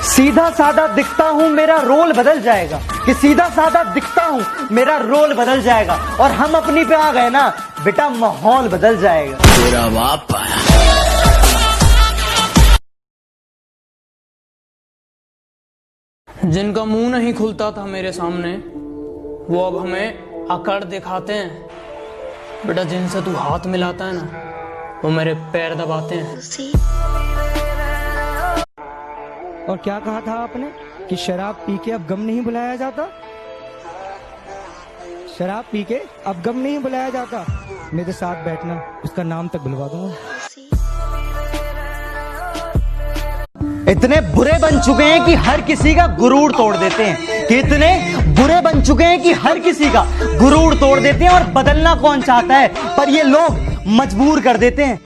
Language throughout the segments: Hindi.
सीधा साधा दिखता हूँ मेरा रोल बदल जाएगा, कि सीधा साधा दिखता हूँ मेरा रोल बदल जाएगा, और हम अपनी पे आ गए ना बेटा माहौल बदल जाएगा। तेरा बाप जिनका मुंह नहीं खुलता था मेरे सामने वो अब हमें अकड़ दिखाते हैं। बेटा जिनसे तू हाथ मिलाता है ना वो मेरे पैर दबाते हैं। और क्या कहा था आपने कि शराब पी के अब गम नहीं बुलाया जाता? शराब पी के अब गम नहीं बुलाया जाता। मेरे साथ बैठना, उसका नाम तक बुलवा दूंगा। इतने बुरे बन चुके हैं कि हर किसी का गुरूर तोड़ देते हैं, कि इतने बुरे बन चुके हैं कि हर किसी का गुरूर तोड़ देते हैं, और बदलना कौन चाहता है पर ये लोग मजबूर कर देते हैं।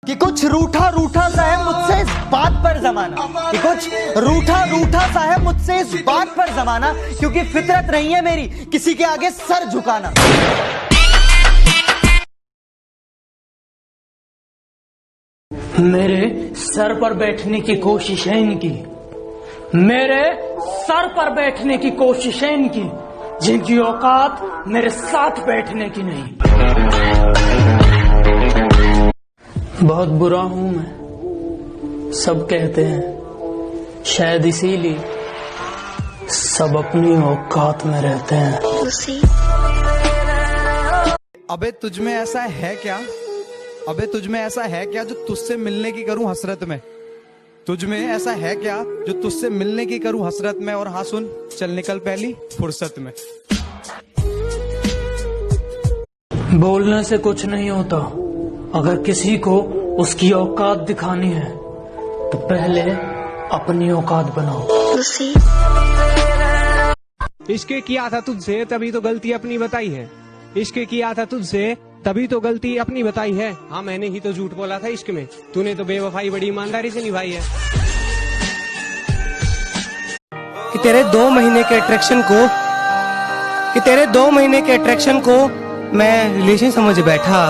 कि कुछ रूठा रूठा सा है मुझसे इस बात पर जमाना, कि कुछ रूठा रूठा सा है मुझसे इस बात पर जमाना, क्योंकि फितरत नहीं है मेरी किसी के आगे सर झुकाना। मेरे सर पर बैठने की कोशिश है इनकी, मेरे सर पर बैठने की कोशिश है इनकी, जिनकी औकात मेरे साथ बैठने की नहीं। बहुत बुरा हूं मैं, सब कहते हैं, शायद इसीलिए सब अपनी औकात में रहते हैं। अबे तुझ में ऐसा है क्या? अबे तुझ में ऐसा है क्या जो तुझसे मिलने की करूं हसरत में? तुझ में ऐसा है क्या जो तुझसे मिलने की करूं हसरत में? और हाँ सुन, चल निकल पहली फुर्सत में। बोलने से कुछ नहीं होता, अगर किसी को उसकी औकात दिखानी है तो पहले अपनी औकात बनाओ। इश्क किया था तुझसे तभी तो गलती अपनी बताई है। इश्क किया था तुझसे तभी तो गलती अपनी बताई है। हाँ मैंने ही तो झूठ बोला था इश्क में, तूने तो बेवफाई बड़ी ईमानदारी से निभाई है। कि तेरे 2 महीने के अट्रैक्शन को मैं रिलेशन समझ बैठा।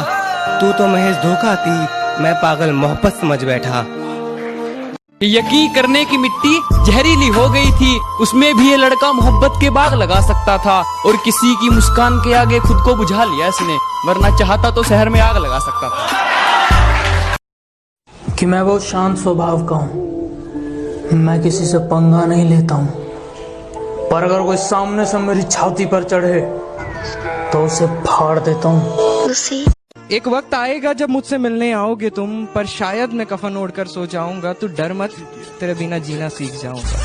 तू तो महज धोखा थी, मैं पागल मोहब्बत समझ बैठा। यकीन करने की मिट्टी जहरीली हो गई थी, उसमें भी ये लड़का मोहब्बत के बाग लगा सकता था, और किसी की मुस्कान के आगे खुद को बुझा लिया इसने, वरना चाहता तो शहर में आग लगा सकता था। कि मैं बहुत शांत स्वभाव का हूँ, मैं किसी से पंगा नहीं लेता हूँ, पर अगर कोई सामने से मेरी छाती पर चढ़े तो उसे फाड़ देता हूँ। एक वक्त आएगा जब मुझसे मिलने आओगे तुम, पर शायद मैं कफन ओढ़कर सो जाऊंगा। तू डर मत, तेरे बिना जीना सीख जाऊंगा।